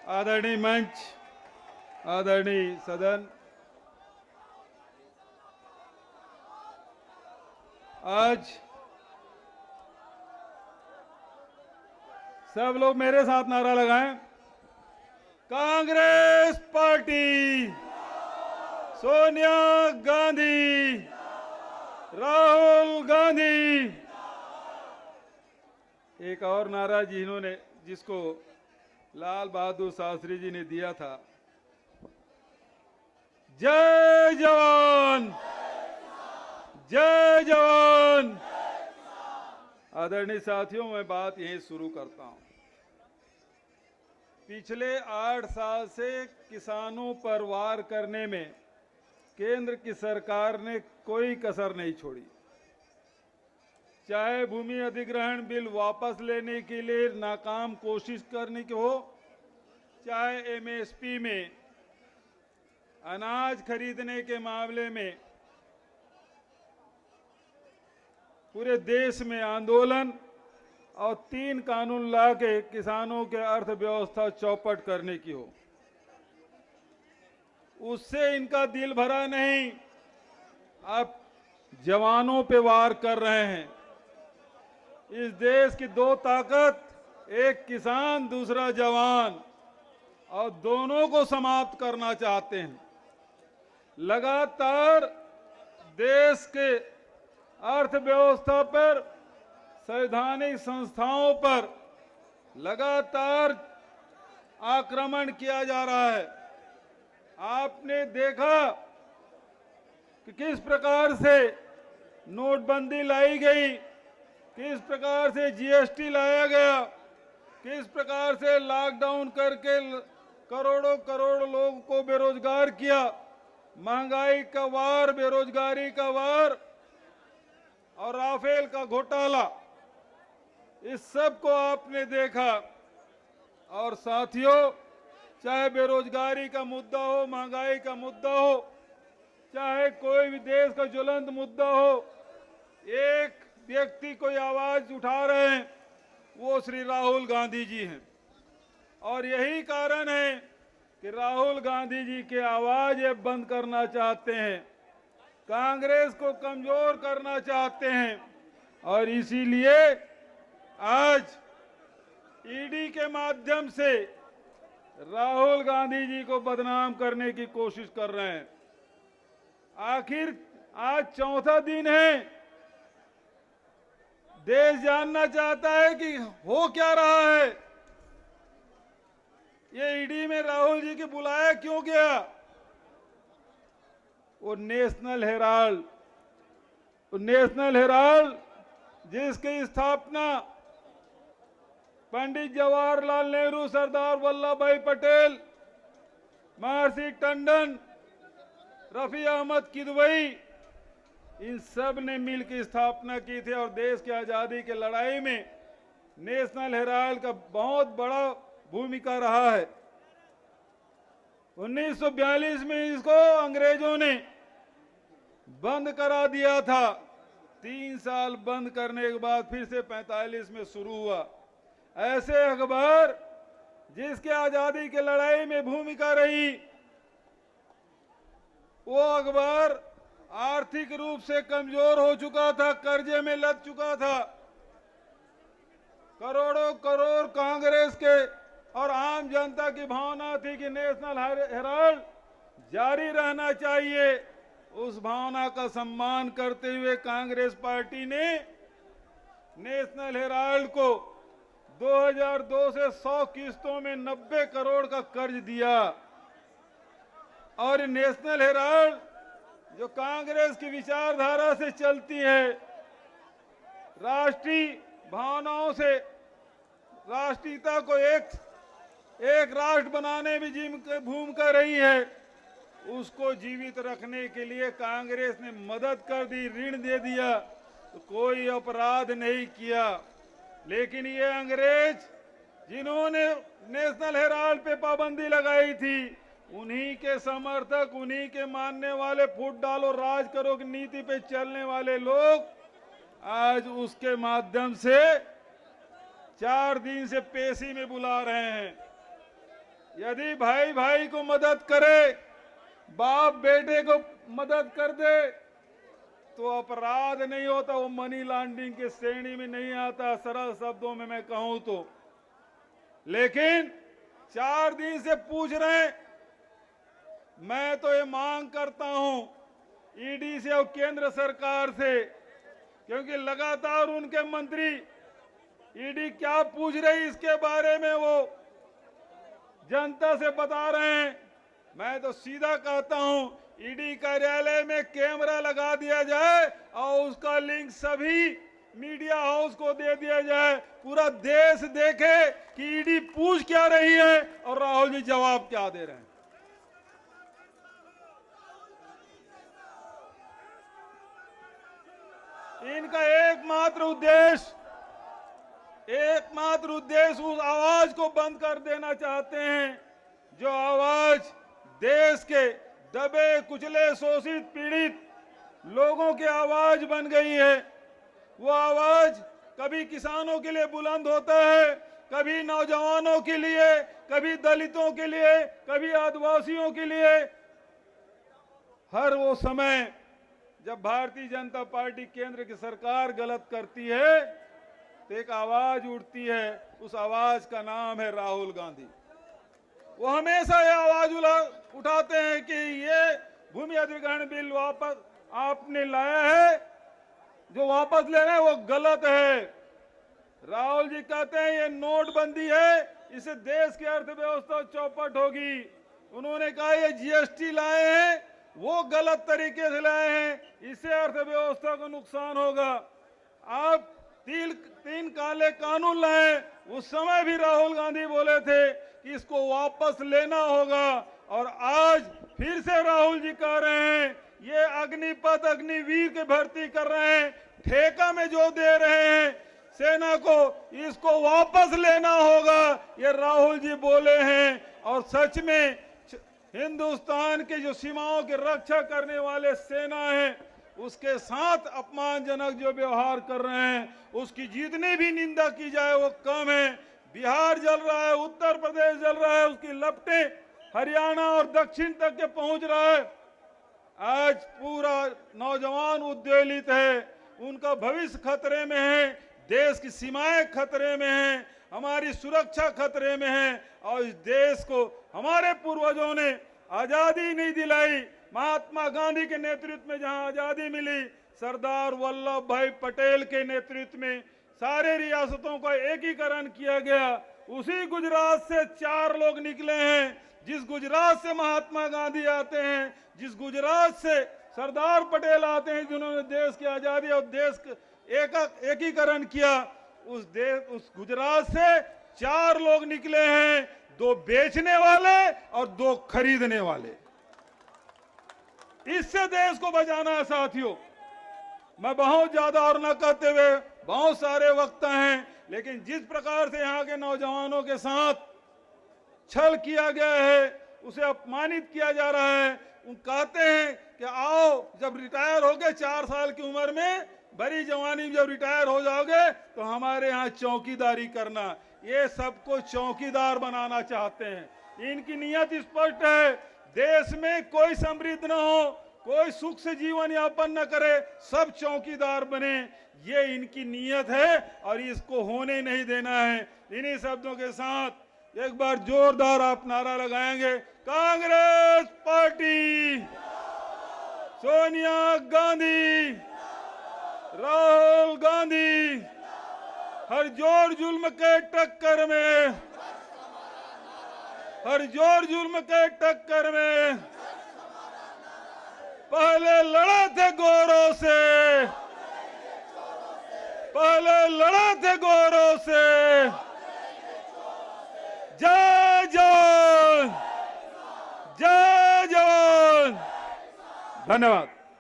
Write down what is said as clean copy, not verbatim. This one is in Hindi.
आदरणीय मंच, आदरणीय सदन, आज सब लोग मेरे साथ नारा लगाएं। कांग्रेस पार्टी, सोनिया गांधी, राहुल गांधी। एक और नारा जिसको लाल बहादुर शास्त्री जी ने दिया था, जय जवान, जय जवान। आदरणीय साथियों, मैं बात यहीं शुरू करता हूं। पिछले 8 साल से किसानों पर वार करने में केंद्र की सरकार ने कोई कसर नहीं छोड़ी। चाहे भूमि अधिग्रहण बिल वापस लेने के लिए नाकाम कोशिश करने की हो, चाहे एमएसपी में अनाज खरीदने के मामले में पूरे देश में आंदोलन और 3 कानून लाके किसानों के अर्थव्यवस्था चौपट करने की हो, उससे इनका दिल भरा नहीं। अब जवानों पे वार कर रहे हैं। इस देश की 2 ताकत, एक किसान दूसरा जवान, और दोनों को समाप्त करना चाहते हैं। लगातार देश के अर्थव्यवस्था पर, संवैधानिक संस्थाओं पर लगातार आक्रमण किया जा रहा है। आपने देखा कि किस प्रकार से नोटबंदी लाई गई, किस प्रकार से जीएसटी लाया गया, किस प्रकार से लॉकडाउन करके करोड़ों करोड़ लोगों को बेरोजगार किया। महंगाई का वार, बेरोजगारी का वार और राफेल का घोटाला, इस सब को आपने देखा। और साथियों, चाहे बेरोजगारी का मुद्दा हो, महंगाई का मुद्दा हो, चाहे कोई भी देश का ज्वलंत मुद्दा हो, एक व्यक्ति कोई आवाज उठा रहे हैं, वो श्री राहुल गांधी जी हैं। और यही कारण है कि राहुल गांधी जी की आवाज ये बंद करना चाहते हैं, कांग्रेस को कमजोर करना चाहते हैं। और इसीलिए आज ईडी के माध्यम से राहुल गांधी जी को बदनाम करने की कोशिश कर रहे हैं। आखिर आज 4था दिन है। देश जानना चाहता है कि हो क्या रहा है। ये ईडी में राहुल जी की बुलाया क्यों गया? वो नेशनल हेराल्ड जिसकी स्थापना पंडित जवाहरलाल नेहरू, सरदार वल्लभ भाई पटेल, महर्षि टंडन, रफी अहमद किदवई, इन सब ने मिलकर स्थापना की थी। और देश की आजादी की लड़ाई में नेशनल हेराल्ड का बहुत बड़ा भूमिका रहा है। 1942 में इसको अंग्रेजों ने बंद करा दिया था। 3 साल बंद करने के बाद फिर से 45 में शुरू हुआ। ऐसे अखबार जिसके आजादी की लड़ाई में भूमिका रही, वो अखबार आर्थिक रूप से कमजोर हो चुका था, कर्जे में लग चुका था। करोड़ों करोड़ कांग्रेस के और आम जनता की भावना थी कि नेशनल हेराल्ड जारी रहना चाहिए। उस भावना का सम्मान करते हुए कांग्रेस पार्टी ने नेशनल हेराल्ड को 2002 से 100 किस्तों में 90 करोड़ का कर्ज दिया। और नेशनल हेराल्ड जो कांग्रेस की विचारधारा से चलती है, राष्ट्रीय भावनाओं से, राष्ट्रीयता को एक राष्ट्र बनाने में भूमिका रही है, उसको जीवित रखने के लिए कांग्रेस ने मदद कर दी, ऋण दे दिया, तो कोई अपराध नहीं किया। लेकिन ये अंग्रेज जिन्होंने नेशनल हेराल्ड पे पाबंदी लगाई थी, उन्हीं के समर्थक, उन्हीं के मानने वाले, फूट डालो राज करो की नीति पे चलने वाले लोग आज उसके माध्यम से 4 दिन से पेशी में बुला रहे हैं। यदि भाई भाई को मदद करे, बाप बेटे को मदद कर दे, तो अपराध नहीं होता, वो मनी लॉन्ड्रिंग की श्रेणी में नहीं आता, सरल शब्दों में मैं कहूं तो। लेकिन 4 दिन से पूछ रहे हैं, मैं तो ये मांग करता हूं ईडी से और केंद्र सरकार से, क्योंकि लगातार उनके मंत्री ईडी क्या पूछ रही इसके बारे में वो जनता से बता रहे हैं। मैं तो सीधा कहता हूं ईडी कार्यालय में कैमरा लगा दिया जाए और उसका लिंक सभी मीडिया हाउस को दे दिया जाए, पूरा देश देखे कि ईडी पूछ क्या रही है और राहुल जी जवाब क्या दे रहे हैं। इनका एकमात्र उद्देश्य उस आवाज को बंद कर देना चाहते हैं जो आवाज देश के दबे कुचले शोषित पीड़ित लोगों की आवाज बन गई है। वो आवाज कभी किसानों के लिए बुलंद होता है, कभी नौजवानों के लिए, कभी दलितों के लिए, कभी आदिवासियों के लिए। हर वो समय जब भारतीय जनता पार्टी केंद्र की सरकार गलत करती है तो एक आवाज उठती है, उस आवाज का नाम है राहुल गांधी। वो हमेशा ये आवाज उठाते हैं कि ये भूमि अधिग्रहण बिल वापस आपने लाया है, जो वापस ले रहे हैं वो गलत है। राहुल जी कहते हैं ये नोटबंदी है, इससे देश की अर्थव्यवस्था चौपट होगी। उन्होंने कहा ये जीएसटी लाए हैं, वो गलत तरीके से लाए हैं, इससे अर्थव्यवस्था को नुकसान होगा। आप 3 काले कानून लाए, उस समय भी राहुल गांधी बोले थे कि इसको वापस लेना होगा, और आज फिर से राहुल जी कह रहे हैं ये अग्निपथ अग्निवीर की भर्ती कर रहे हैं, ठेका में जो दे रहे हैं सेना को, इसको वापस लेना होगा, ये राहुल जी बोले हैं। और सच में हिंदुस्तान की जो सीमाओं की रक्षा करने वाले सेना है उसके साथ अपमानजनक जो व्यवहार कर रहे हैं, उसकी जितनी भी निंदा की जाए वो कम है। बिहार जल रहा है, उत्तर प्रदेश जल रहा है, उसकी लपटें हरियाणा और दक्षिण तक के पहुंच रहा है। आज पूरा नौजवान उद्वेलित है, उनका भविष्य खतरे में है, देश की सीमाएं खतरे में हैं, हमारी सुरक्षा खतरे में है। और इस देश को हमारे पूर्वजों ने आजादी नहीं दिलाई, महात्मा गांधी के नेतृत्व में जहां आजादी मिली, सरदार वल्लभ भाई पटेल के नेतृत्व में सारे रियासतों का एकीकरण किया गया। उसी गुजरात से 4 लोग निकले हैं, जिस गुजरात से महात्मा गांधी आते हैं, जिस गुजरात से सरदार पटेल आते हैं, जिन्होंने देश की आजादी और देश का एकीकरण किया। उस गुजरात से 4 लोग निकले हैं, 2 बेचने वाले और 2 खरीदने वाले। इससे देश को बचाना है साथियों। मैं बहुत ज्यादा और न कहते हुए, बहुत सारे वक्ता हैं, लेकिन जिस प्रकार से यहाँ के नौजवानों के साथ छल किया गया है, उसे अपमानित किया जा रहा है। उन कहते हैं कि आओ जब रिटायर हो गए 4 साल की उम्र में, बड़ी जवानी में जब रिटायर हो जाओगे तो हमारे यहाँ चौकीदारी करना। ये सबको चौकीदार बनाना चाहते हैं। इनकी नियत स्पष्ट है, देश में कोई समृद्ध न हो, कोई सुख से जीवन यापन न करे, सब चौकीदार बने, ये इनकी नियत है और इसको होने नहीं देना है। इन्हीं शब्दों के साथ एक बार जोरदार आप नारा लगाएंगे, कांग्रेस पार्टी, सोनिया गांधी, राहुल गांधी, हर जोर जुल्म के टक्कर में, हर जोर जुल्म के टक्कर में पहले लड़े थे गोरों से, पहले लड़े थे गोरों से। जय जवान, जय जवान। धन्यवाद।